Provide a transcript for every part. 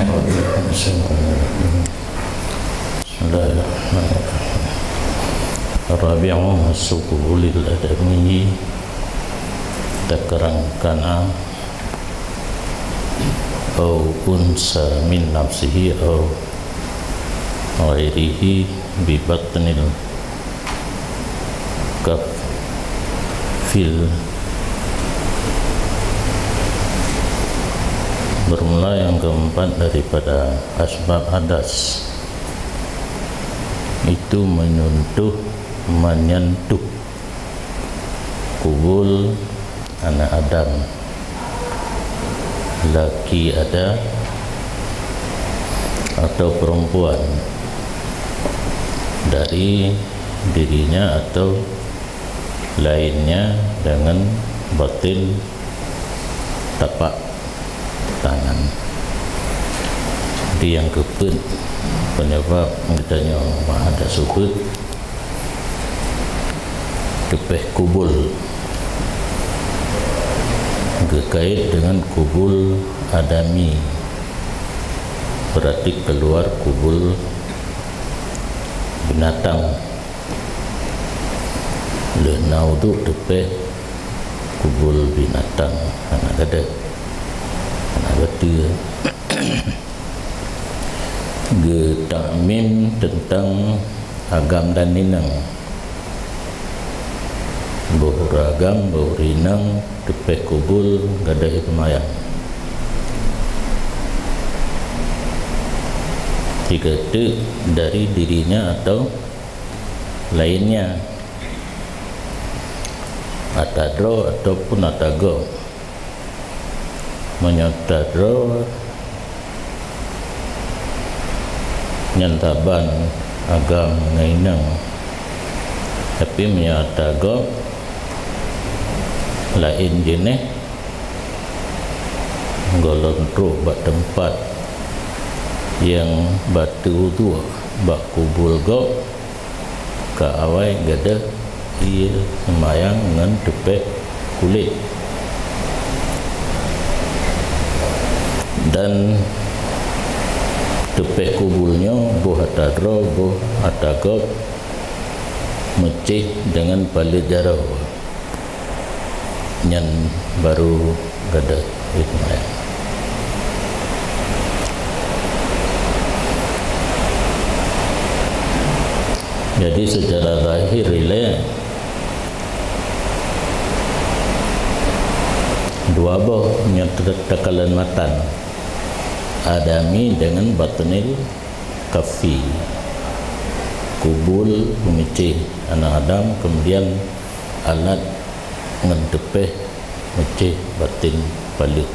Bismillahirrahmanirrahim. Rabi'u as-suku lil adami takarangkana au unsa min nafsihi au ghairihi bi batnil kaf fil. Bermula yang keempat daripada asbab hadas, itu menyentuh kubul anak Adam, laki ada atau perempuan, dari dirinya atau lainnya dengan batin tapak tangan. Jadi yang keempat penyebab kitanya ada subut tepeh kubul berkait dengan kubul adami, berarti keluar kubul binatang. Lenau tu tepeh kubul binatang, anak ada anak betul. Getakmim tentang agam dan ninang, beragam berinang tepeh kubul gadai pemayang. Tiga tu dari dirinya atau lainnya, atadro ataupun atago. Menyatadro nyantaban agam ngainang, tapi menyatago lain jenis golon tru bak tempat yang batu tu bak kubul go ke awai gada ia semayang dengan tepek kulit. Dan tepek kubulnya buh atadro buh atagok mecih dengan palit jarau yang baru gada hikmah. Jadi secara zahir dua boh nyatakalan matan adami dengan batnil kafi, kubul pemicih anak Adam, kemudian alat ngentepeh mecih batin balik.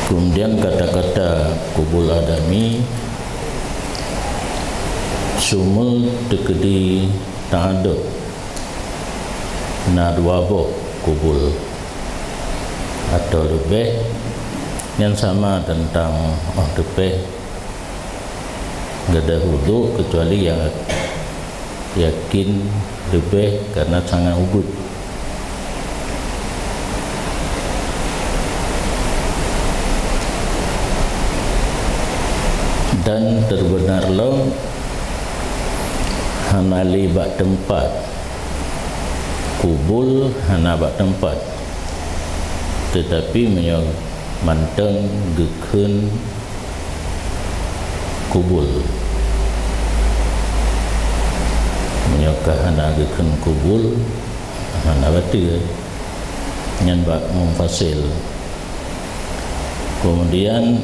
Kemudian kata-kata kubul adami sumul tekedi ta'adud nadwabo kubul atau lebih yang sama tentang lebih gada wudu, kecuali yang yakin lebih karena sangat ubud. Dan terbenarlah hanali bak tempat kubul hana bak tempat, tetapi manteng gekun kubul menyokah hana gekun kubul hana batil nyan bak memfasil. Kemudian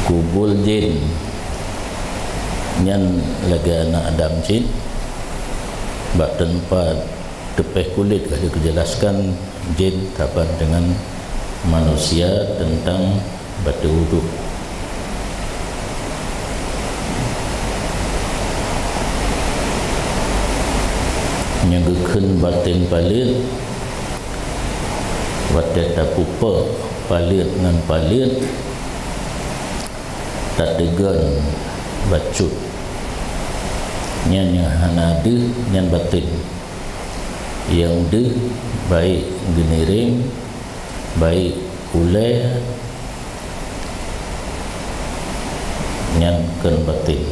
kubul jin nyan lega anak Adam cin bak tempat tepeh kulit, kalau dijelaskan jin taban dengan manusia tentang batu wudu. Nyegekun batin palit wadah tapupa palit dengan palit tak tegan bacut nyan hanade nyan batin yang de baik geniring baik ule nyan ken batin.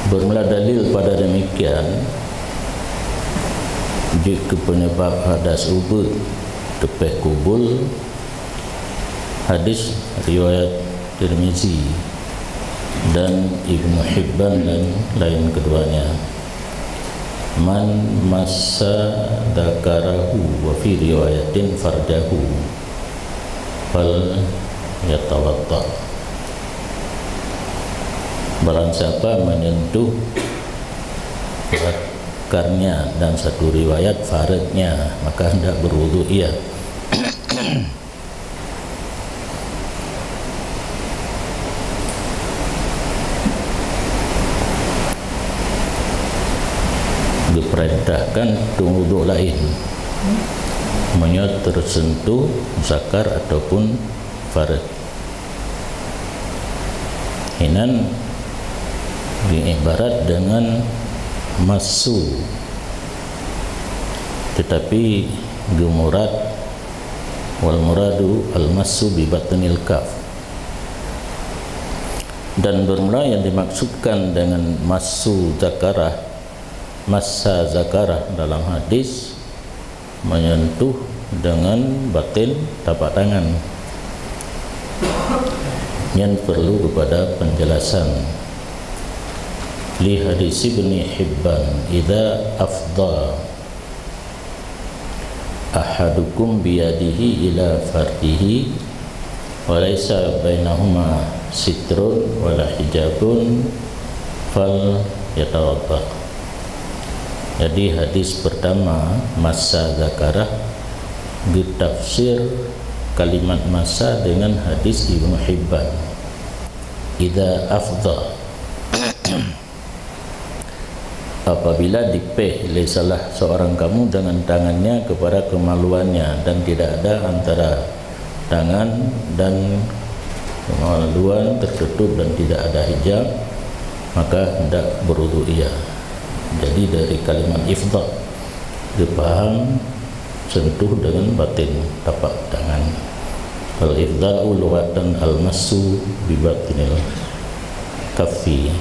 Bermula dalil pada demikian jika penyebab hadas ubud tepeh kubul hadis riwayat Tirmizi dan Ibnu Hibban dan lain keduanya. Man massa dzakarahu wa fi riwayatin fardahu fal yatawadda. Barang siapa menyentuh zakarnya dan satu riwayat faradnya, maka hendak berwudu ia. Diperintahkan wudu lain menyot tersentuh zakar ataupun farad. Hinan diibarat dengan masu, tetapi gemurad wal muradu al masu bi batnil kaf. Dan bermula yang dimaksudkan dengan masu zakarah, massa zakarah dalam hadis menyentuh dengan batin tapak tangan. Yang perlu kepada penjelasan. Li hadis Ibnu Hibban idza afdha ahadukum biyadihi ila fardihi wa laysa bainahuma sitrun wala hijabun fal yatawadda. Jadi hadis pertama massa zakarah ditafsir kalimat massa dengan hadis Ibnu Hibban idza afdha, apabila dipeh oleh salah seorang kamu dengan tangannya kepada kemaluannya dan tidak ada antara tangan dan kemaluan tertutup dan tidak ada hijab, maka hendak berwudu ia. Jadi dari kalimat ifdha dipaham sentuh dengan batin tapak tangan. Al ifdha'u lughatan al massu bi batinil kaffi.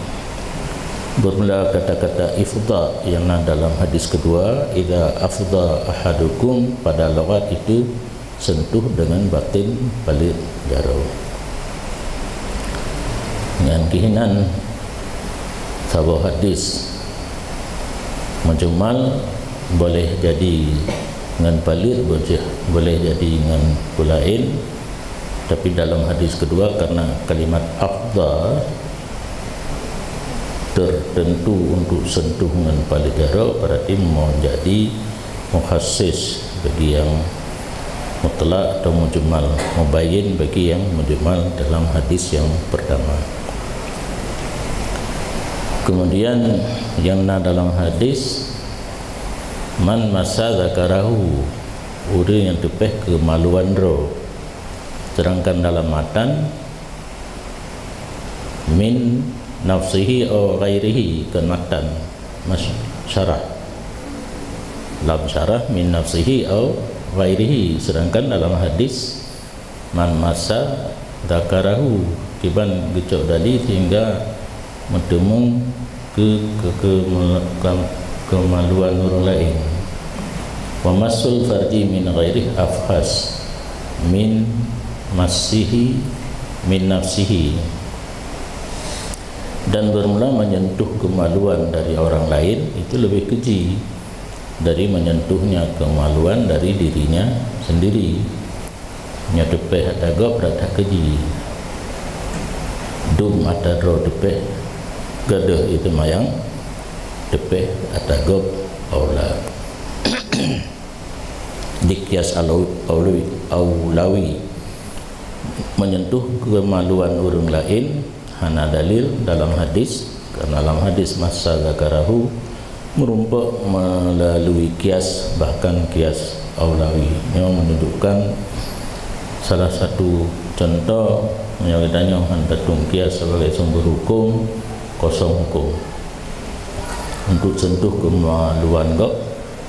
Bermula kata-kata ifdha yang dalam hadis kedua idza afdha ahadukum, pada lughat itu sentuh dengan batin balik jaro. Dengan kehinan sebuah hadis menjumal boleh jadi dengan balit, boleh jadi dengan kulain, tapi dalam hadis kedua karena kalimat afdha tertentu untuk sentuh dengan balik jaro, berarti menjadi mukhassis bagi yang mutlak atau mujmal, mubayyin bagi yang mujmal dalam hadis yang pertama. Kemudian yang dalam hadis man massa zakarahu, orang yang tepeh kemaluan roh. Sedangkan dalam matan min nafsihi atau ghairihi, kan matan syarah lam syarah min nafsihi atau ghairihi. Sedangkan dalam hadis man massa zakarahu kiban gecok dali sehingga mentemung kemaluan orang lain. Wa masul farji min ghairihi afhas min masihi min nafsihi. Dan bermula menyentuh kemaluan dari orang lain itu lebih keji dari menyentuhnya kemaluan dari dirinya sendiri. Nyatepeh atagop rata keji dum atadro tepeh gaduh itu mayang tepeh atagop aula. Dikias aulawi menyentuh kemaluan orang lain hana dalil dalam hadis, karena dalam hadis massa zakarahu merumpuk melalui kias, bahkan kias aulawi yang menunjukkan salah satu contoh yang ditanya batung kias sebagai sumber hukum, kosong hukum. Untuk sentuh kemaluan kok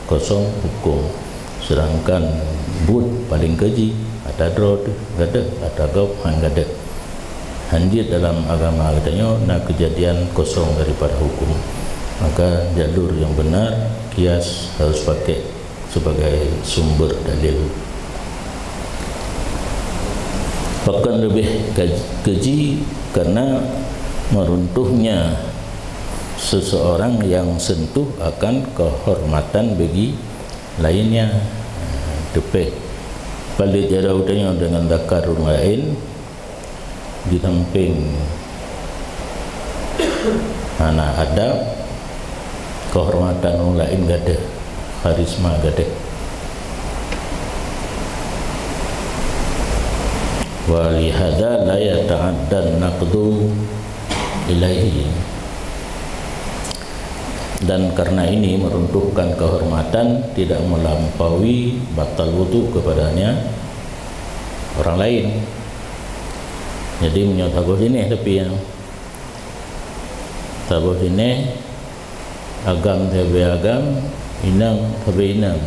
kosong hukum. Sedangkan but paling keji ada drod gada ada gop hang gada. Hanjir dalam agama katanya nak kejadian kosong daripada hukum. Maka jalur yang benar kias harus pakai sebagai sumber dalil. Bahkan lebih keji karena meruntuhnya seseorang yang sentuh akan kehormatan bagi lainnya. Depeh balik jauh dengan dakar lain di samping anak ada kehormatan orang lain gada, karisma gada. Walihada la yata'addan naqdu ilaihi. Dan karena ini meruntuhkan kehormatan, tidak melampaui batal wudu kepadanya orang lain. Jadi menyatakan ini tapi yang tabuh ini agam tabe agam, inang tabe inang.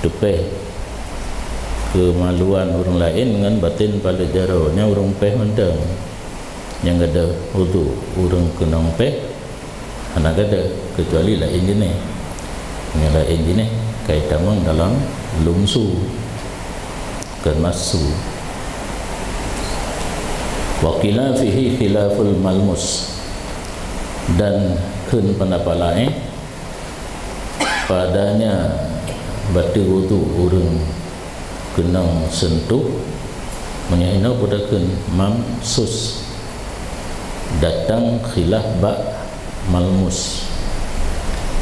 Depeh kemaluan orang lain dengan batin pada jaraunya orang peh mendang yang ada wudu orang kenang peh anak ada kecuali lain jenis yang lain jenis kaitan dalam lumsu kemasu wakila fihi khilaful malmus. Dan kun pendapat lain padanya batu wudu orang kenang sentuh menyahina pada kun mamsus datang khilaf ba malmus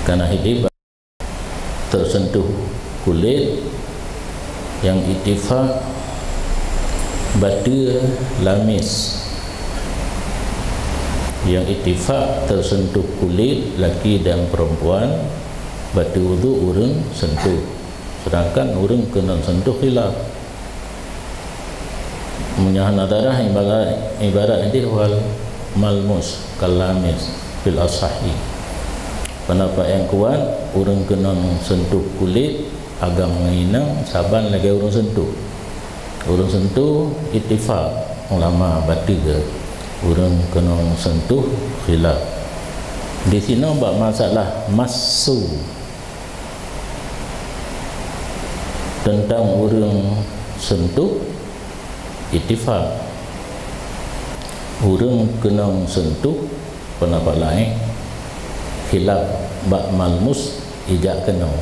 karena hidup tersentuh kulit yang ittifaq batu lamis, yang ittifaq tersentuh kulit laki dan perempuan batu wudu orang sentuh, sedangkan orang kena sentuh khilaf. Menyahana darah ibarat ini wal malmus kalamis fil asahi. Pendapat yang kuat orang kena sentuh kulit agam menginang saban lagi orang sentuh. Orang sentuh ittifaq ulama batiga. Orang kena sentuh khilaf. Di sini bab masalah masu tentang orang sentuh ittifaq. Orang kena sentuh pendapat lain khilaf bab malmus ijak kena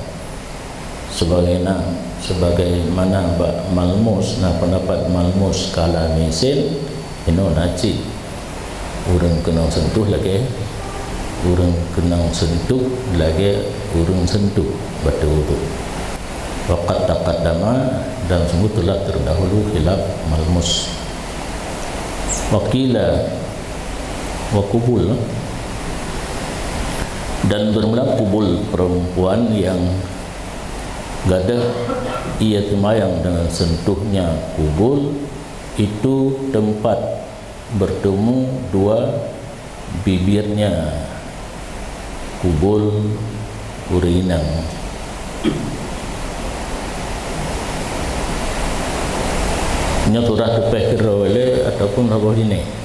sebagaimana bab malmus nah pendapat malmus kala mesin ino naci orang kena sentuh lagi orang kena sentuh lagi orang sentuh batu wudu waqad taqaddama dan sungguh telah terdahulu khilaf malmus wakila wa kubul. Dan bermula kubul perempuan yang gada ia temayang dengan sentuhnya kubul itu tempat bertemu dua bibirnya kubul urinang. Nya turah tepeh kerawale ataupun rabah ini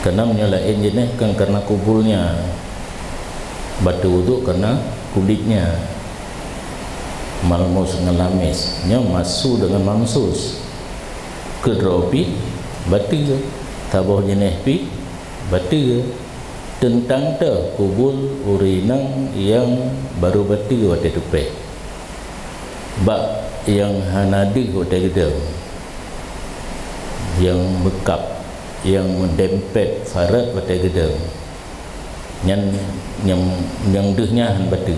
karena menyalain jenis kan karena kubulnya batu wudu karena kulitnya malmus ngelamis nya masuk dengan mamsus kedropi batu tabah jenis pi batu tentang te kubul urinang yang baru batu wate tepeh bak yang hanadi wate gede yang bekap yang mendempet farat pada gedang yang dehnya han batu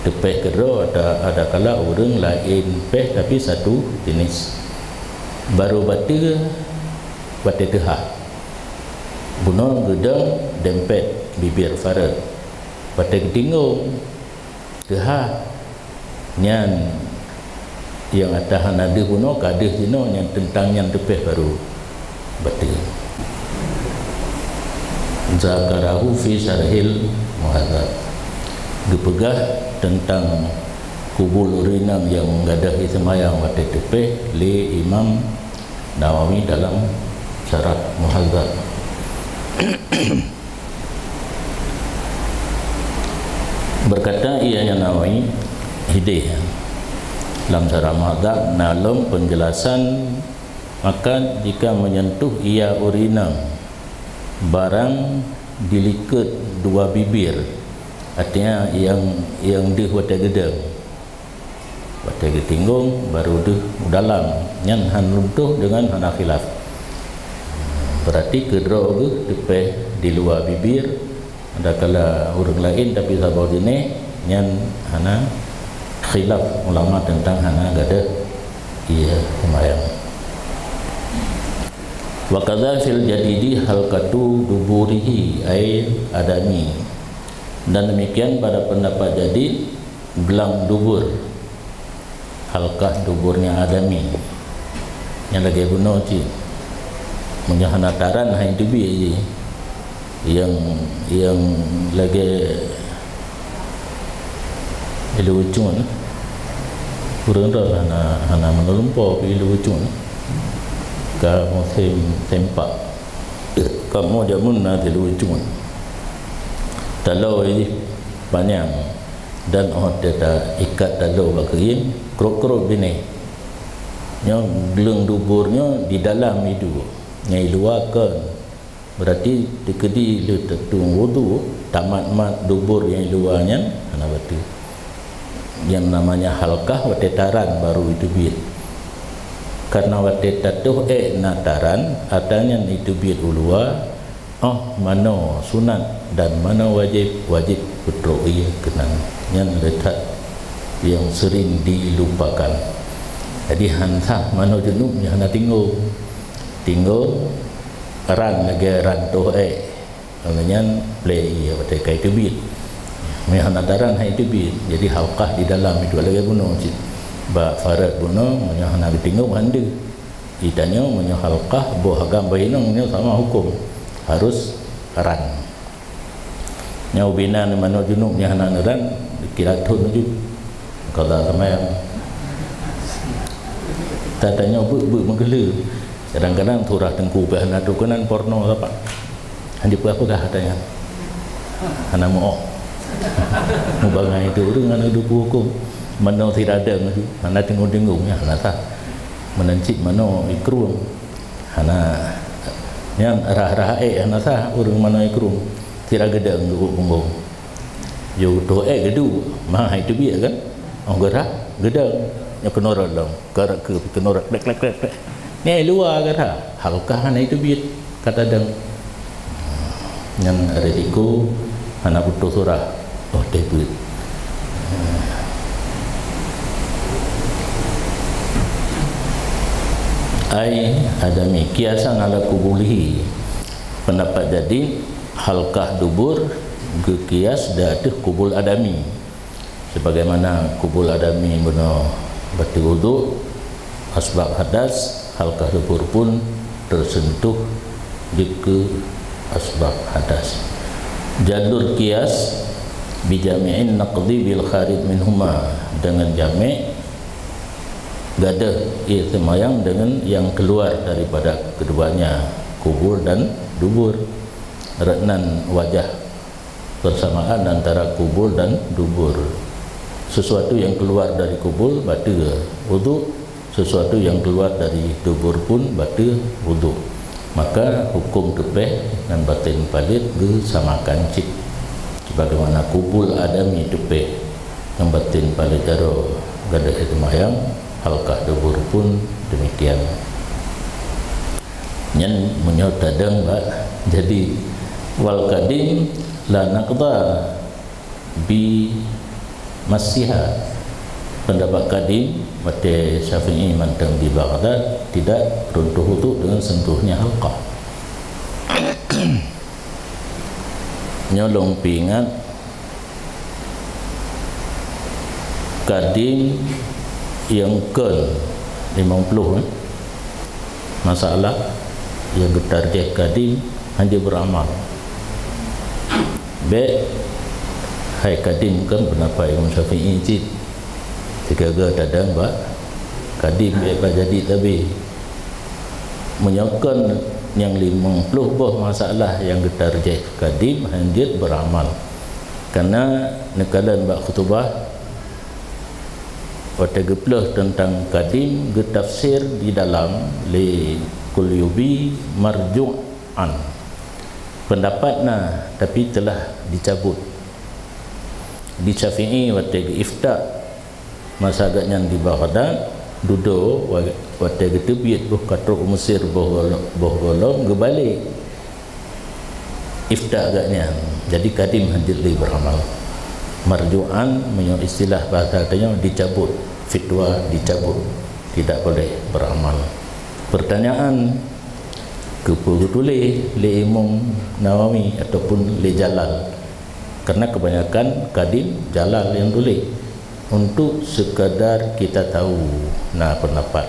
tepeh kedua ada kala orang lain peh tapi satu jenis baru batu pada tehah bunuh gedang dempet bibir farat pada gedingung tehah nyan yang atas hanada puno kadeh sino yang tentang yang tepeh baru batil. Zakarahu fi syarhil muhadzab. Dipegah tentang kubul urinam yang menggadahi semayang waktu tepeh li Imam Nawawi dalam syarat muhadzab. Berkata ianya Nawawi hidayah dalam syarat muhadzab dalam penjelasan, maka jika menyentuh ia urinam barang diliket dua bibir, artinya yang dia watai gedang watai getinggung baru dia dalam yang han runtuh dengan hana khilaf, berarti kedua tu tepeh di luar bibir. Ada kala orang lain tapi sabar ini yang hana khilaf ulama tentang hana gada ia semayang. Wa kadza fil jadidi halqatu duburihi ay adami, dan demikian pada pendapat jadid gelang dubur, halqah duburnya adami yang lagi bunuh ci menyahana taran hai dubi aje yang lagi ilucun kurang dah hana menelumpo ilucun kamu tempat kamu jamun nanti lucu talau ini panjang dan ada ikat talau bagian krok-krok bini yang gelung duburnya di dalam itu yang luar kan, berarti dikedi le tetung wudu tamat mat dubur yang luarnya ana betul yang namanya halqah watetaran baru itu biit. Karena waktu tatuh nataran adanya itu biar ulua mana sunat dan mana wajib betul ia kenal yang letak yang sering dilupakan. Jadi hantah mana jenubnya hana tinggal ran lagi ran tuh namanya play ia waktu kai itu biar hana taran hai itu biar. Jadi halqah di dalam itu lagi bunuh ba farad buno menyo hana ditinggal hande itanya menyo halqah bo hagam bahino menyo sama hukum harus ran nyau bina mano junub nya hana ran kira thun ju kalau sama yang tatanya bu menggelu kadang-kadang turah tengku bah hana dukunan porno apa handi apa katanya hana mo bangai itu dengan hidup hukum mana tidak ada mana tengok-tengoknya hana sah menancik mana ikrum hana yang rah-rah hana sah urang mana ikrum tidak gedang duk punggung yo to gedu mah itu biar kan gerah gedang yang kenorat dong gerak ke kenorat klek ni luar gerah halqah hana itu biar kata dang yang resiko hana putus surah debut ai adami kiasan ala kubulihi. Pendapat jadi halqah dubur kias datih kubul adami, sebagaimana kubul adami benar berarti wudu asbab hadas, halqah dubur pun tersentuh di ke asbab hadas. Jalur kias bijami'in naqdi bil kharid minhuma, dengan jami' gadah ia semayang dengan yang keluar daripada keduanya, kubur dan dubur. Ratnan wajah bersamaan antara kubur dan dubur. Sesuatu yang keluar dari kubur batal wudu, sesuatu yang keluar dari dubur pun batal wudu. Maka hukum tepeh dan batin palit disamakan cik. Sebagaimana kubul adami tepeh dan batin palit jaro gadah semayang, halqah dubur pun demikian. Yang menyotadang jadi wal qadim la naqda bi masiha. Pendapat kadim mate Syafi'i mantang di Baghdad tidak runtuh wudu dengan sentuhnya halqah. Nyolong pingat kadim yang ke 50 masalah yang getarjeh kadim hanya beramal. Baik hai kadim kan pendapat Imam Syafi'i cik tiga tadang ba kadim baik ba jadi tapi menyokon yang 50 buah masalah yang getarjeh kadim hanya beramal. Karena nekalan bak khutbah wata geplah tentang kadim getafsir di dalam li kulyubi marju'an pendapatna tapi telah dicabut di Syafi'i wata ifta masa agaknya di Baghdad dudo wata getebit buh katruk Mesir boh golong gebalik ifta agaknya. Jadi kadim hadir li beramal. Marju'an menurut istilah bahasa katanya dicabut, fitwa dicabut, tidak boleh beramal. Pertanyaan kepada tulis li Imam Nawawi ataupun li Jalal, karena kebanyakan kadim Jalal yang tulis untuk sekadar kita tahu nah pendapat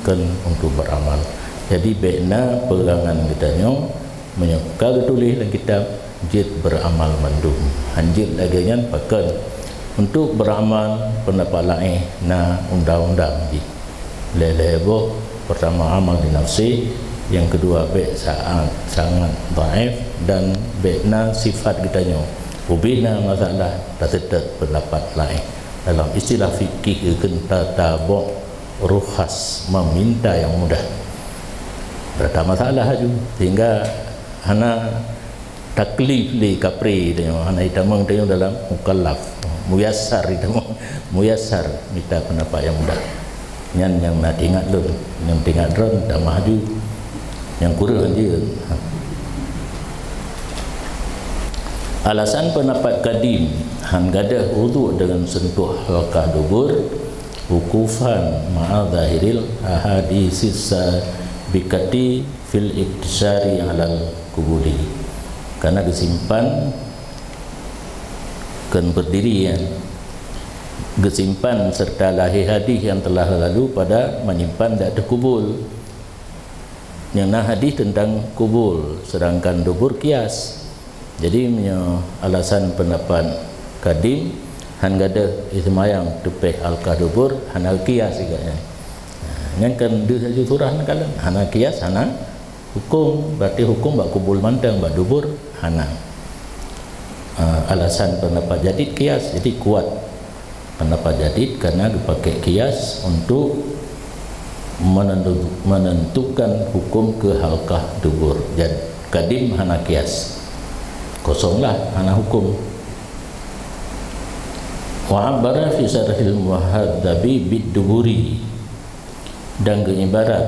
kan untuk beramal. Jadi baiknya pegangan kitanya menyuka tulis dalam kitab jid beramal mandum hanjit lagi kan pakai untuk beramal pendapat lain na undang-undang di lelebo pertama amal di nafsi, yang kedua baik sangat dhaif dan baikna sifat kitanya ubina masalah tersedat pendapat lain dalam istilah fikih kita tabu rukhas meminta yang mudah berada masalah juga sehingga hana taklif li kapri dengan anak itamang dia dalam mukallaf muyassar itamang muyassar minta pendapat yang mudah yang nak ingat lu yang tinggal ron tak maju yang kurang je. Alasan pendapat kadim han gadah wudu dengan sentuh halqah dubur wukufan ma'a zahiril ahadisis bikati fil iktisari alal kuburi, karena kesimpan kan berdiri kesimpan serta lahir hadis yang telah lalu pada menyimpan dak kubul yang nah hadis tentang kubul sedangkan dubur kias. Jadi alasan pendapat kadim han gada ismayang tepeh alqah dubur hana kias iganya yang kan dia saja surah kalan hana kias hana hukum, berarti hukum bak kubul mantang bak dubur hana. Alasan pendapat jadid kias, jadi kuat pendapat jadid karena dipakai kias untuk menentukan hukum ke halqah dubur. Jadi kadim hana kias kosonglah hana hukum. Wa abara fi sarhil muhaddabi bid duburi, dan ibarat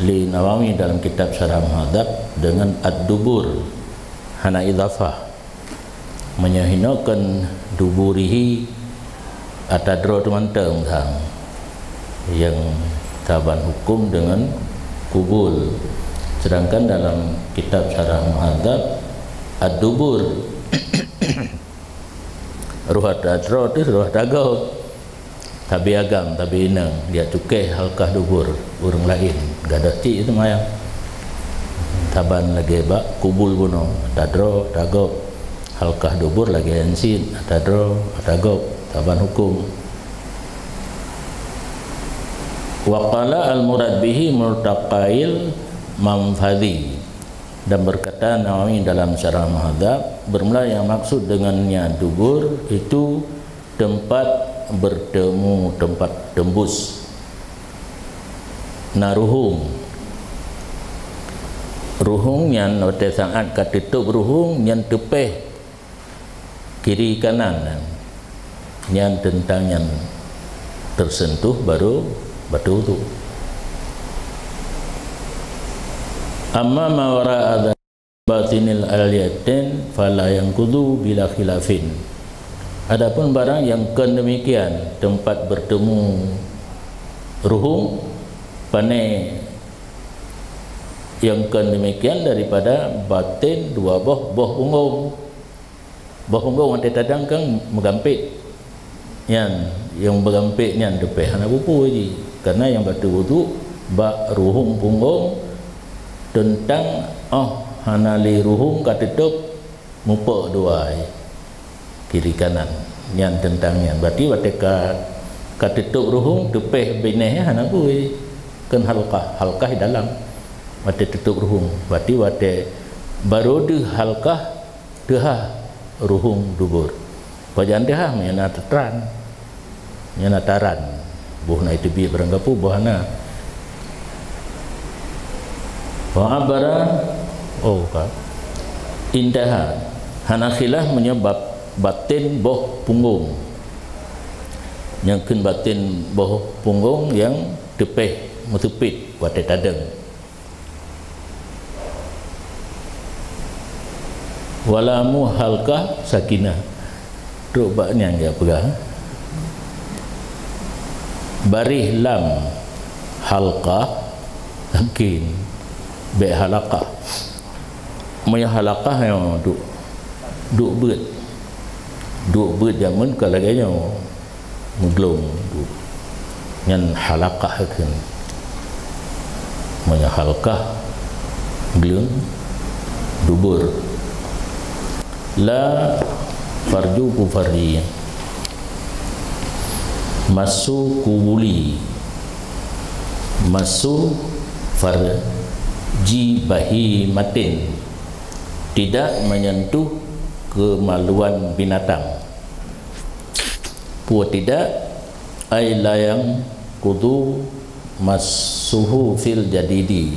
li Nawawi dalam kitab Syarah Muhadzab dengan ad-dubur hana idhafah menyahinakan duburihi atadro mantang yang taban hukum dengan kubul, sedangkan dalam kitab Syarah Muhadzab ad-dubur ruhat adro itu ruhat agau tabi agam tabi inang dia cukai halqah dubur urang lain gadah ti itu mayang taban lagi bak kubul buno tadro tagop halqah dubur lagi ensin tadro tagop taban hukum. Wa qala al murad bihi murtaqail mamfadhi, dan berkata Nawawi dalam Syarah Muhadzab bermula yang maksud dengannya dubur itu tempat bertemu, tempat tembus. Nah ruhung yang pada saat katutup ruhung yang tepeh kiri kanan yang tentang yang tersentuh baru batu tu. Amma ma wara'a batinil aliyatin fala yanqudu bila khilafin. Adapun barang yang demikian tempat bertemu ruhung pane yang demikian daripada batin dua boh unggong ante tadang kang megampit yang berampiknya depeh hana buku je karena yang batu wudu ba ruhung punggung tentang hana li ruhung katutup mupa dua kiri kanan yang tentangnya berarti wateka katutup ruhung depeh bineh hana buku kan halkah dalam wate tutup ruhung berarti wate baru de halkah dehah ruhung dubur pajan dehah menyana tetran menyana taran buhna itu bi beranggapu buhna wa abara indaha hanakilah menyebab batin boh punggung yang ken batin boh punggung yang depeh mutupit wate tadeng walamu halkah sakinah rubaknya dia pegang barih lam halkah mungkin be halakah maya halakah yang duk beut zaman kalau gaya muglong nyan halakah kan maya halkah gelung dubur la farju kufari masu kubuli masu farji bahi matin tidak menyentuh kemaluan binatang puat tidak ay layang kudu masuhu fil jadidi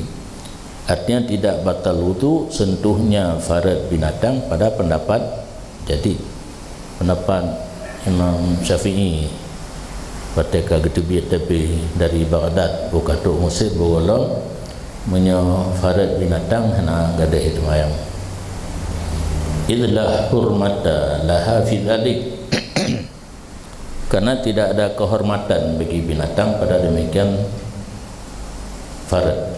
artinya tidak batal wudu sentuhnya farad binatang pada pendapat jadi pendapat Imam Syafi'i ketika getubiyat tapi dari Baghdad bukatuk Mesir bergolong menyo farad binatang hana gada itu mayang idlah hurmata laha fi dzalik karena tidak ada kehormatan bagi binatang pada demikian farad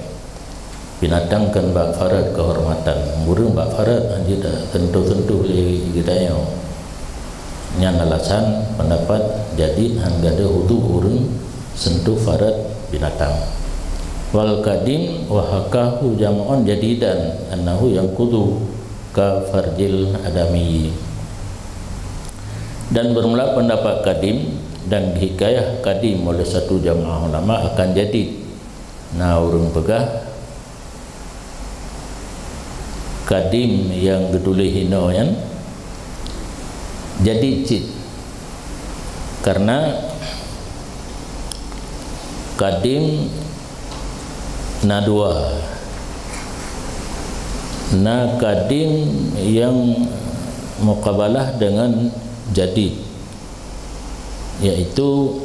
binatang kan bak farad kehormatan burung bak farad anjir tentu-tentu kita yang yang alasan pendapat jadi hangga ada hudu urung sentuh farad binatang wal kadim wa hakahu jam'un jadidan annahu yang kudu ka farjil adami dan bermula pendapat kadim dan hikayah kadim oleh satu jamaah ulama akan jadi nah urung pegah kadim yang gedulih hino yang jadi cid karena kadim na dua na kadim yang muqabalah dengan jadid yaitu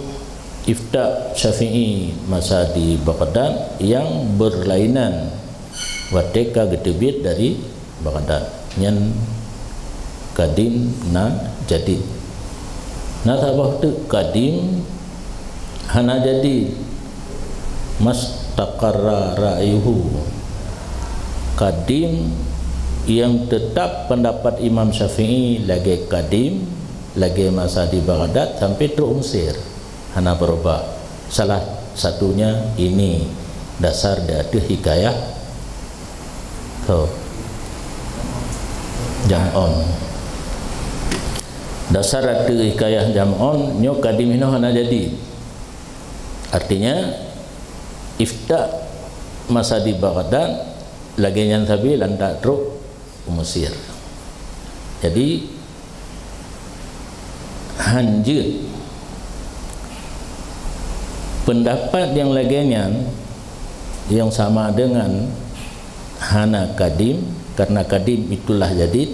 Ifta Syafi'i masa di Baghdad yang berlainan wateka getebit dari Baghdad yang kadim na jadid na sabah tu kadim hana jadid mastaqarra ra'yuhu kadim yang tetap pendapat Imam Syafi'i lagi kadim lagi masa di Baghdad sampai terusir hana berubah salah satunya ini dasar dari hikayah jam'on dasar dari hikayah jam'on nyo kadim ino hana jadi artinya Ifta masa di Baghdad lagi yang sabi lantak truk Mesir jadi hanjut pendapat yang laginya yang sama dengan hana kadim karena kadim itulah jadid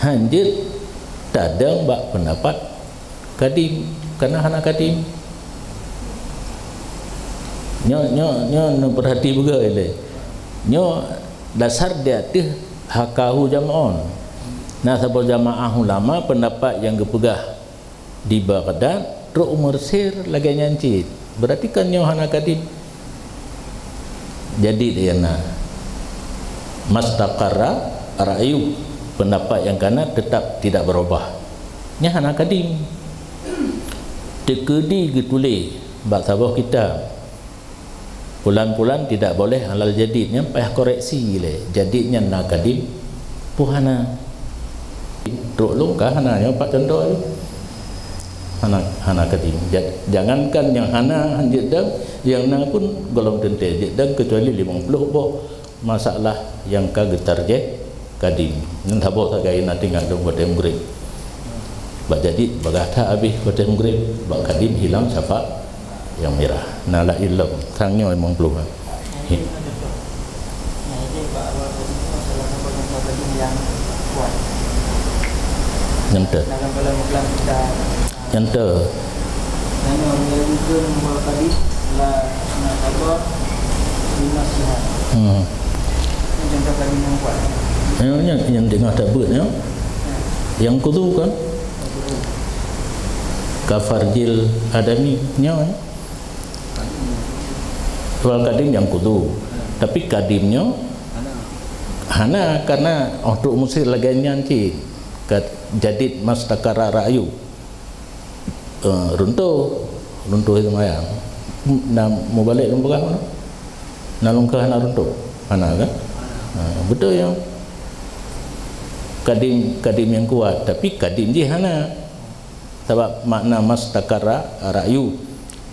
hanjut tadang bak pendapat kadim karena hana kadim nyo perhati juga ini nyo dasar dia tu hakahu jam'on nah sebab jamaah ulama pendapat yang gepegah di Baghdad truk Mesir lagi nyancit berarti kan nyo hana kadim jadi dia na mastaqarra ra'yu pendapat yang kanan tetap tidak berubah nya hana kadim tekedi getulih bak sabah kita pulan-pulan tidak boleh halal jadidnya payah koreksi le jadidnya na kadim puhana truk lu kah hana yang pak contoh tu hana kadim jangankan yang hana jedang yang na pun golong tente jedang kecuali 50 boh masalah yang ka getar je kadim nan tabo sagai na tinggal dong bodem grip bak jadid bagata habis bodem grip bak kadim hilang syafa yang merah nala ilam tangnya memang belum nyente nyente yang dengar tak buatnya yang kudu kan kafarjil adami nya wal kadim yang kudu tapi kadimnya hana karena untuk musir laganya nanti jadid mastakara rayu runtuh itu mayang nak mau balik lembah mana nak lungkah hana runtuh hana kan betul ya kadim yang kuat tapi kadim je hana sebab makna mastakara rayu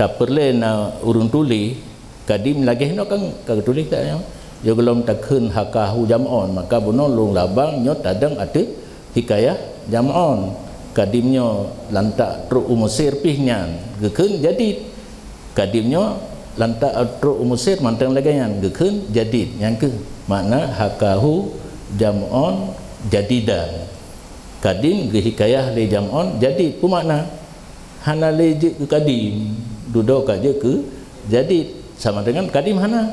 tak perlu na urun tuli kadim lagi no kan tulis tak ya yo belum takun hakahu jam'on maka buno lung labang nyot tadang ada hikayah jam'on kadimnya lantak truk umusir pihnya gekun jadi kadimnya lantak truk umusir mantang lagayan gekun jadi yang ke makna hakahu jam'on jadidan kadim ge hikayah le jam'on jadi pu makna hana le je ke kadim duduk aja ke jadi sama dengan kadim hana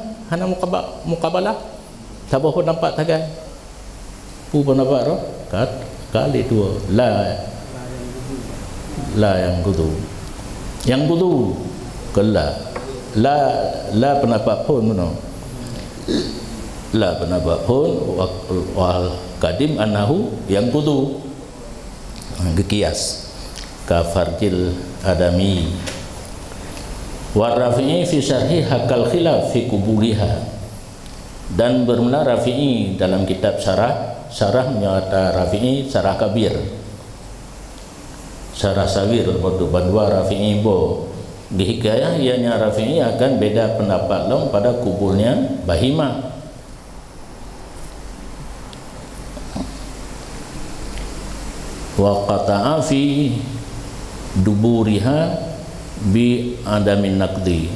mukabalah sabah pun nampak tagai pu pun nampak roh kali dua la yang kudu kala la pendapat pun no la pendapat pun wal kadim anahu yang kudu gekias kafarjil adami wa Rafi'i fi syarhi hakal khilaf fi kubuliha dan bermula Rafi'i dalam kitab syarah menyata Rafi'i syarah kabir syarah sawir untuk bandua Rafi'i bo di hikayah ianya Rafi'i akan beda pendapat long pada kuburnya bahimah wa qata'a fi duburiha bi adamin naqdi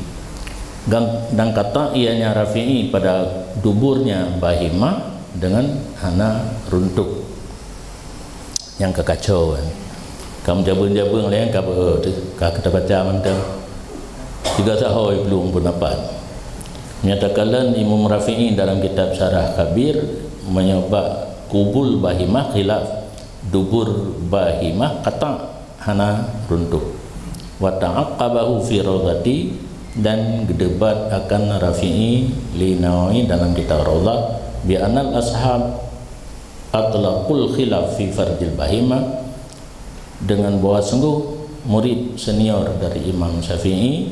dan kata ianya Rafi'i pada duburnya bahimah dengan hana runtuk yang kekacauan kamu jabung-jabung lain kamu kita baca mantap juga sahoi belum pendapat menyatakan Imam Rafi'i dalam kitab Syarah Kabir menyebab kubul bahimah khilaf dubur bahimah kata hana runtuk wa ta'aqqabahu fi rawdati dan gedebat akan Rafi'i li Nawawi dalam kitab Rawdah bi anal ashab atlaqul khilaf fi farjil bahimah dengan bahwa sungguh murid senior dari Imam Syafi'i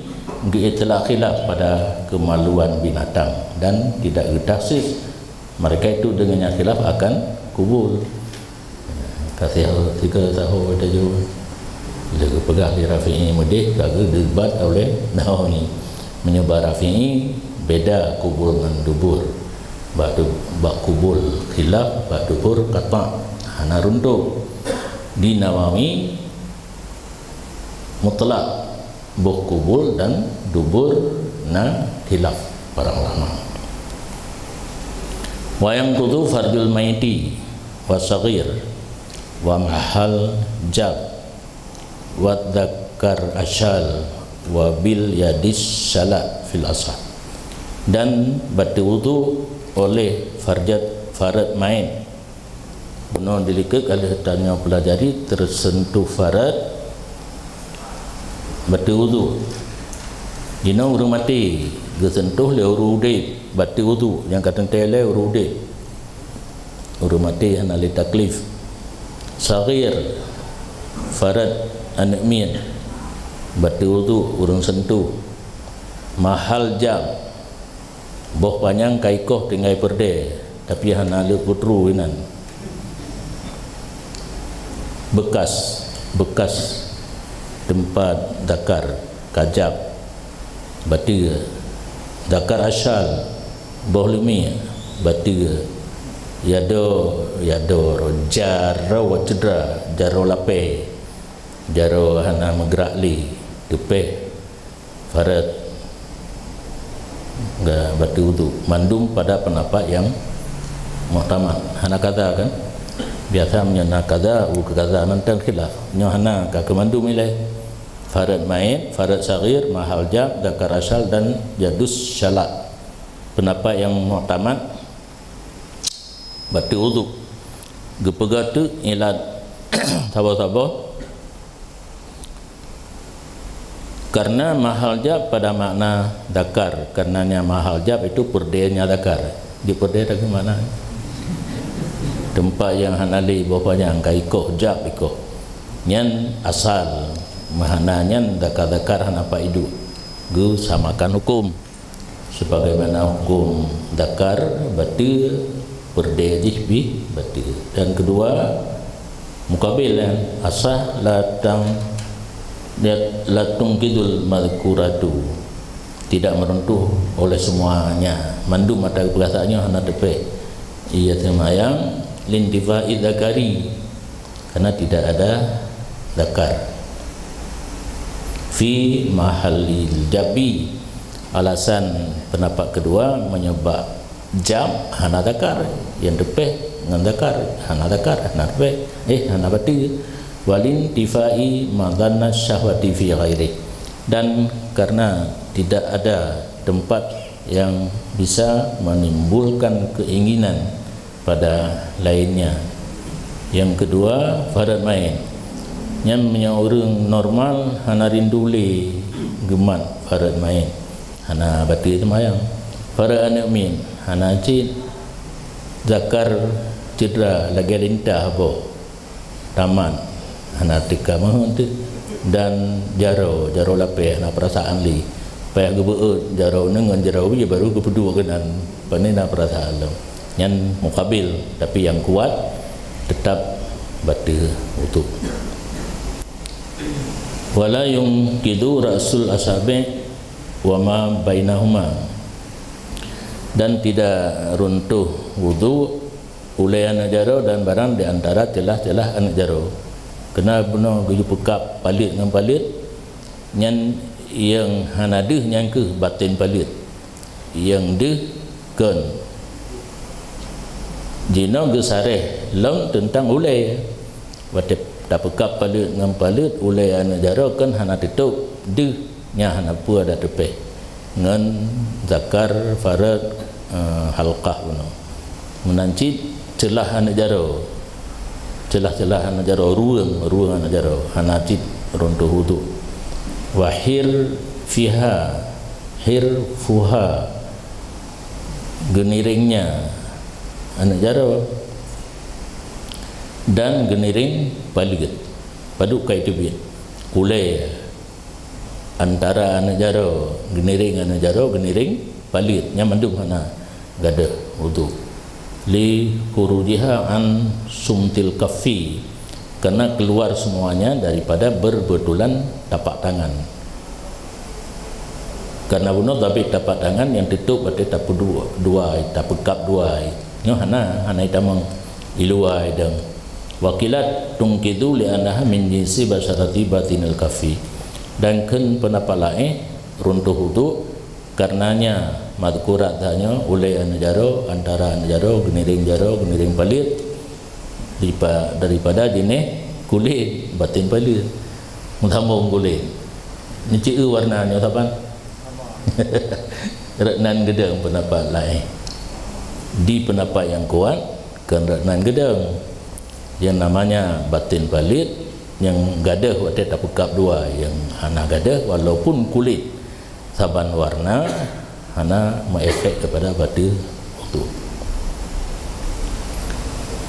telah khilaf pada kemaluan binatang dan tidak ditafsir mereka itu dengannya khilaf akan kubur kasih 3 tahun ada juga lega pegang di Rafi'i mudih kagak debat oleh Nawawi menyebar Rafi'i beda kubur dengan dubur bak kubur khilaf bak dubur kata hana runtuk di Nawawi mutlak buh kubur dan dubur na khilaf para ulama wa yang kudu fardul maiti wa saghir wa mahal jab wa dzakar asyal wa bil yadis salat fil asah dan berwudu oleh farad main benar dilika kalau tanya pelajari tersentuh farad berwudu dina urung mati tersentuh le urudit berwudu yang kata tele urudit urung mati hana li taklif saghir farad anak min batu tu urang sentuh mahal jam boh panjang kaikoh tinggai perde tapi hana le putru inan bekas tempat dakar kajab batu dakar asal boh limi batu yado jaro wacedra jaro lape jaro hana megrakli tepeh farat ga batu tu mandum pada pendapat yang muktamad hana kata kan biasa menyana kata kata nanti khilaf nyo hana ka kemandum ilai farat main farat saghir mahal jab dakar asal dan jadus syalat pendapat yang muktamad batu wudu gepegatu ilat sabar karena mahal jab pada makna dakar karenanya mahal jab itu perdenya dakar di perde dari mana tempat yang hanali bapaknya kaikoh jab ikoh nyan asal mahananya dakar hana apa itu gu samakan hukum sebagaimana hukum dakar batu perde jihbi batu dan kedua mukabil asah latung kidul madkuratu tidak meruntuh oleh semuanya mandum mata perkataannya hana tepe ia semayang lintifai zakari karena tidak ada zakar fi mahallil jabi alasan pendapat kedua menyebab jam hana zakar yang tepe dengan zakar hana tepe hana bati walin tifai madhanna syahwati fi ghairi dan karena tidak ada tempat yang bisa menimbulkan keinginan pada lainnya. Yang kedua farat main yang orang normal hana rindule gemat farat main hana bati semayang farat anak min hana cid zakar cedera lagi lintah bo taman hana tika mahun tu dan jaro lapeh hana perasaan li payah gebeut jaro dengan jaro je baru kepedua kenan panina perasaan lo yang mukabil tapi yang kuat tetap batu utuh wala yungkidu rasul asabi wa ma bainahuma dan tidak runtuh wudu oleh anak jaro dan barang di antara celah-celah anak jaro kena benar gaju pekap palit dengan palit yang hanadeh yang ke batin palit yang deh kan jina gesareh long tentang ulai batik tak pekap palit dengan palit ulai anak jaro kan hana tutup deh nya hana pu ada tepe dengan zakar farat halqah benar menancit celah anak jaro celah-celah anak jaro ruang anak jaro hana cit runtuh wudu wahir fiha hirfuha geniringnya anak jaro dan geniring palit paduk kai tebin kulai antara anak jaro geniring palit nya mandum hana gada wudu li kurujiha an sumtil kafi karena keluar semuanya daripada berbetulan tapak tangan karena bunuh tapi tapak tangan yang tutup berarti tapu dua tapu kap dua nyo hana itamang iluai dan wakilat tungkidu li anaha min jinsi basyarati batinil kafi dan ken pendapat lain runtuh wudu karenanya madkurat hanya oleh anjaro antara anjaro geniring palit daripada jenis kulit batin palit mutambung kulit ni cik warnanya tapan reknan gedang pendapat lain di pendapat yang kuat kan reknan gedang yang namanya batin palit yang gadah waktu tak pekap dua yang hana gadah walaupun kulit saban warna hana mengefek kepada batu wudu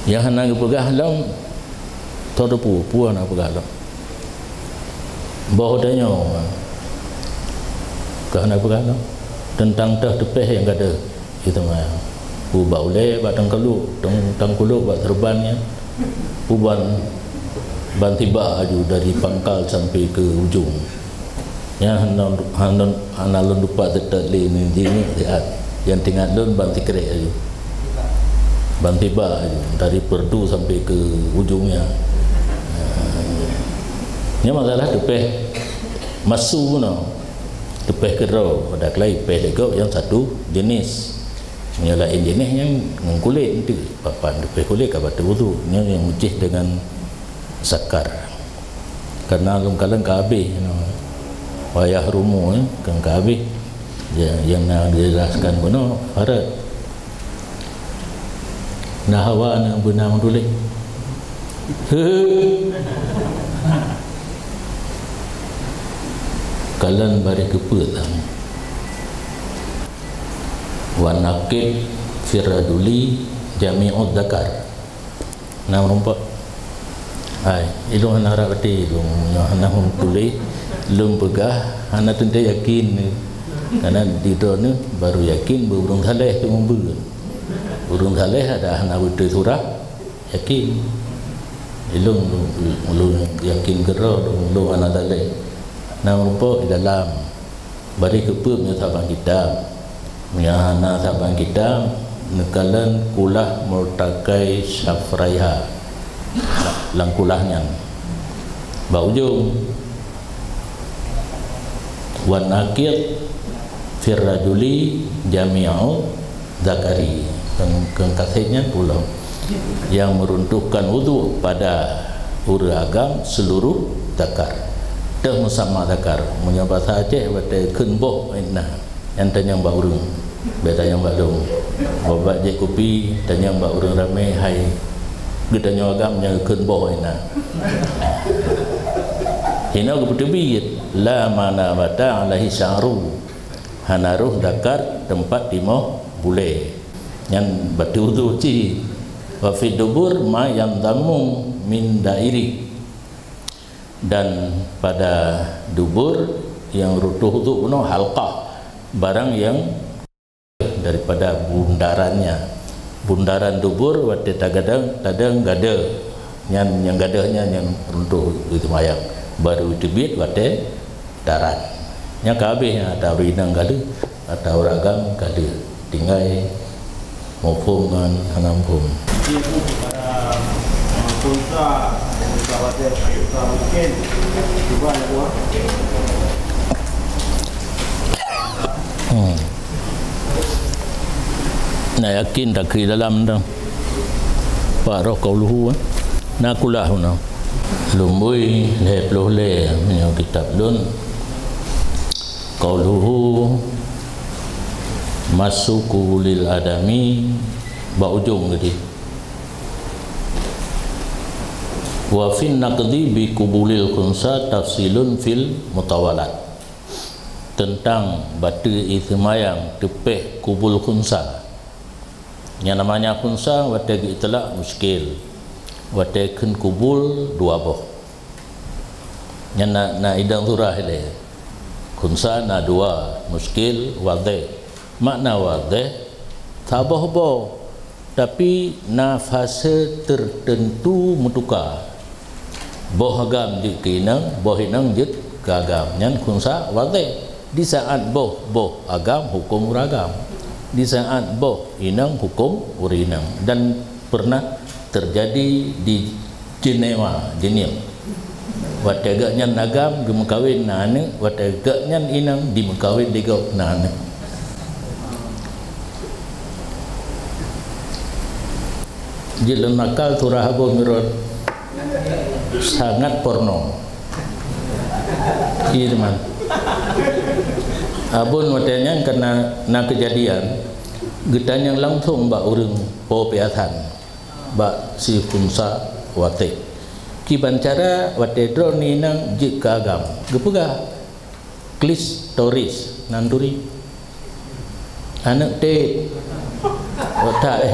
yang hana pegah halam tahu pu hana pegah halam Bahu tanya kerana apa tentang dah tepeh yang ada itu mah ubah oleh batang kalu tentang kulu buat terbannya uban ban tiba aju dari pangkal sampai ke ujung ya hanalun lupa tetap ni lihat yang tinggal lun ban tikrek aju ban tiba aju dari perdu sampai ke ujungnya ini masalah tepeh masu no tepeh kerau ada kelai tepeh lego yang satu jenis yang lain jenis yang kulit itu papan tepeh kulit ke batu wudu yang ucih dengan sakar karena lungkalan kabeh wayah rumu kan kabeh yang nak dijelaskan benar farat nah hawa nak benar tulis kalan bari kepetang wa naqid firaduli jami'ud dzakar nam rompak ai ilung hana rakati ilung hana hum tulis lum pegah hana tente yakin karena di dona baru yakin burung saleh tu member burung saleh ada hana betul surah yakin ilung yakin gerau lu hana saleh nam rompak di dalam bari kepep nya sabang kitab nya hana sabang kitab nekalan kulah murtakai syafraiha langkulahnya bau ujung wan nakid firrajuli jami'u zakari kengkasihnya pula yang meruntuhkan wudu pada uragam seluruh zakar dah musamma zakar punya bahasa Aceh bata kenboh nah yang tanya mbak urang beta yang mbak dong bapak je kopi tanya mbak urang ramai hai kita nyawagam yang kenboh ina hina kebetubiit la mana bata alaihi sya'ru hanaruh dakar tempat timoh bule yang batu tu ci wa fi dubur ma yang damu min dairi dan pada dubur yang rutuh tu no halqah barang yang daripada bundaran dubur wate tadang gada yang gadahnya yang runtuh itu mayang baru dibit wate darat nya kabehnya ada rinang gada atau ragam gada tinggal mufhum dengan hanampum mungkin cuba dua nak yakin tak ke dalam dah pak roh qauluhu nakulah na lumbui le ploh le punya kitab dun qauluhu masuku lil adami ba ujung tadi wa fin naqdi bi kubulil khunsa tafsilun fil mutawalat tentang batu ismayang tepeh kubul khunsa yang namanya khunsa wate itlaq muskil wate kun kubul dua boh yang na idang surah ile khunsa na dua muskil wadih makna wadih tabah boh tapi na fase tertentu mutuka boh agam jit kinang boh inang jit gagam yang khunsa wadih di saat boh agam hukum uragam di saat boh inang hukum urinang dan pernah terjadi di Jenewa watagaknya nagam gemekawin nane watagaknya inang di mekawin digau nane jilun nakal turahabo mirot sangat porno iya teman abun watanya kena na kejadian getanya langsung mbak urang po piatan mbak si kunsa wate kiban cara wate drone nang jika agam gepega klis toris nanduri anak te wata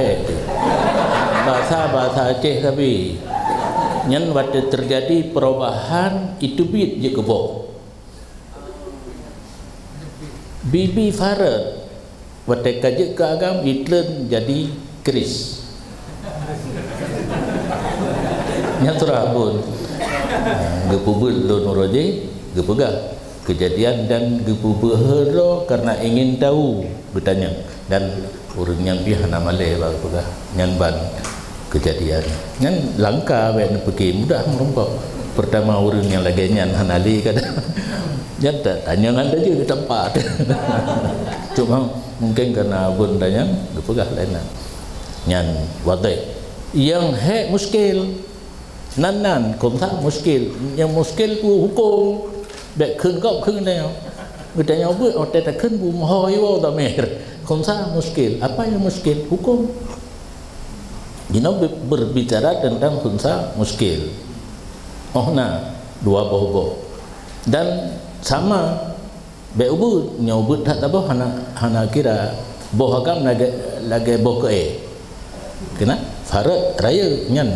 bahasa Aceh tapi nyan wate terjadi perubahan itu bit je kebo Bibi Farad watai kaji ke agam Hitler jadi keris nyaturah pun gepubul lo noroje gepegah kejadian dan gepubehero karena ingin tahu bertanya dan urang yang pihak nama le bagah nyanban kejadian ngan langka we pergi mudah merompok pertama urang yang lagi nyan hanali kada nyata tanya ngan aja di tempat cuma mungkin karena abun tanya gepegah lain nyan wadai yang muskil nan cũng tak muskil yang muskil ku hukum dek khun gop khun leo người ta nhau bước ở đây là khun bu hoi wo ta mer không tak muskil apa yang muskil hukum Dino berbicara tentang khunsa muskil dua boh dan sama beubu nyobut tak tahu hana kira boh agam lagi boh ke kena farat raya nyan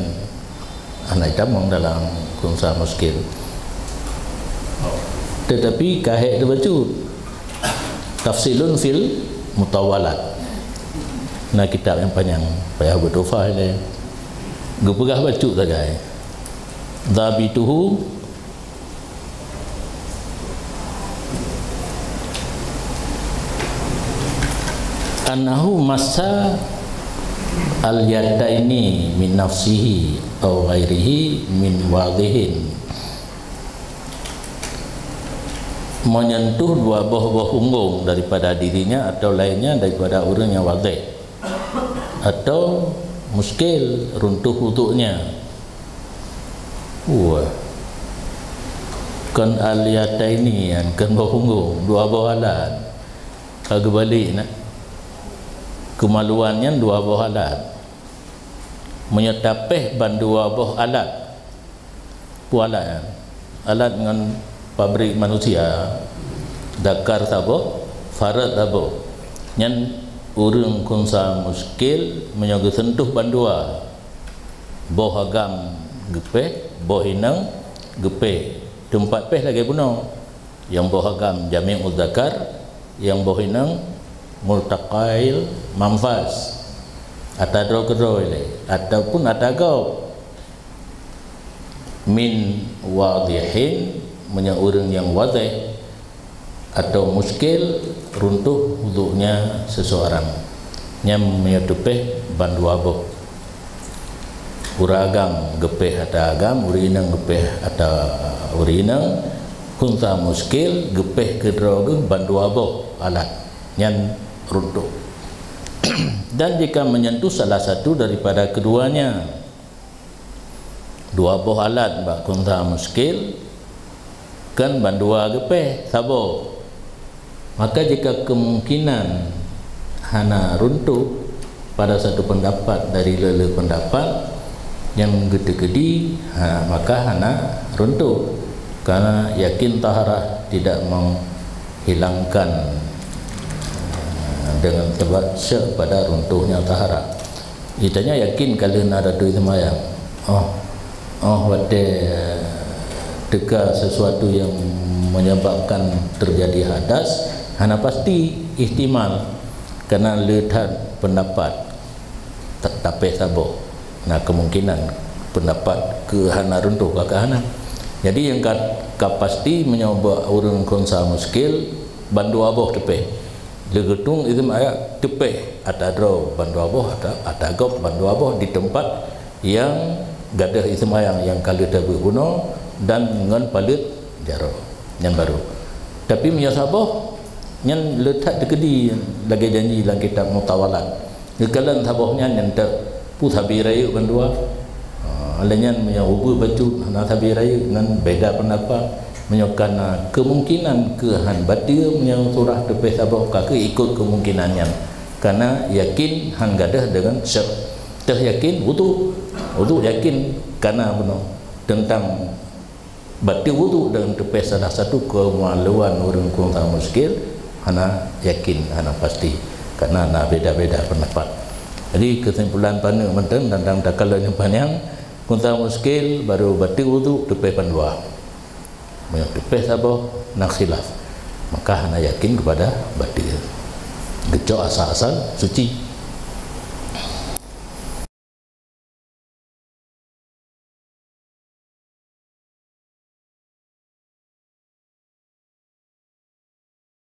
anak camong dalam khunsa muskil tetapi kahek tu baca tafsilun fil mutawalat nah kitab yang panjang payah berdoa le gepegah baca saja dhabituhu annahu massa al-yadaini min nafsihi atau ghairihi min wadihin menyentuh dua buah punggung daripada dirinya atau lainnya daripada orang yang wadih atau muskil runtuh wuduknya kan al-yadaini kan buah punggung dua buah alat agak balik nak kemaluannya dua buah alat menyetapeh ban dua buah alat alat dengan pabrik manusia dakar tabo farat tabo nyan urang kunsa muskil menyogo sentuh ban dua boh agam gepe boh inang gepe tempat peh lagi buno yang boh agam jami' udzakar yang boh inang multaqail manfas atadro kedoi ataupun atagau min wadihin punya orang yang wadih atau muskil runtuh wuduknya seseorang yang menyetupeh bandu abok uragam gepeh atau agam urinang gepeh atau urinang kunta muskil gepeh kedroge bandu abok alat yang runtuh dan jika menyentuh salah satu daripada keduanya dua buah alat bak kunta muskil kan bandua gepeh sabo maka jika kemungkinan hana runtuh pada satu pendapat dari lele pendapat yang gede-gede maka hana runtuh karena yakin taharah tidak menghilangkan dengan sebab pada runtuhnya taharah ditanya yakin kalau ada tu semayang wate teka sesuatu yang menyebabkan terjadi hadas hana pasti ihtimal karena lihat pendapat tapi sabo nah kemungkinan pendapat ke hana runtuh ke hana jadi yang pasti menyoba urang konsa muskil bandu aboh tepe legetung itu ayat tepe atadro bandu aboh atagop bandu aboh di tempat yang gadah ismayang yang kali tabu kuno dan dengan palit jaro yang baru tapi menyasabah yang letak dekedi lagi janji dalam kitab mutawalat kekalan sabahnya yang tak puthabirayu bandua alanya menyahubu baju na thabirayu dengan beda pendapat menyokana kemungkinan kehan batil yang surah tepi sabah kaki ikut kemungkinannya karena yakin han gadah dengan syak teh yakin wudu yakin karena benar tentang batil wudu dengan tepi salah satu kemaluan orang kunta muskil hana yakin hana pasti karena hana beda-beda pendapat jadi kesimpulan panel menteng tentang takalan yang panjang kunta muskil baru batil wudu tepi pandua banyak tepi sabah nak khilaf maka hana yakin kepada badir. Gecok asal-asal suci.